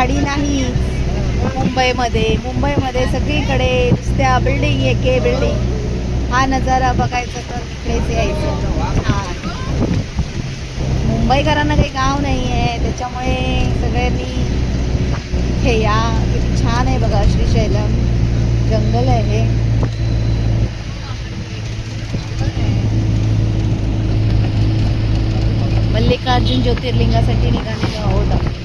गाडी नाही मुंबईमध्ये सगळीकडे नुसत्या बिल्डिंग एके बिल्डिंग. हा नजारा बघायचा तर इकडेच यायचं. छान. मुंबईकरांना काही गाव नाही आहे, त्याच्यामुळे सगळ्यांनी हे या. किती छान आहे बघा, श्रीशैलम जंगल आहे हे. मल्लिकार्जुन ज्योतिर्लिंगासाठी निघालेलो आहोत.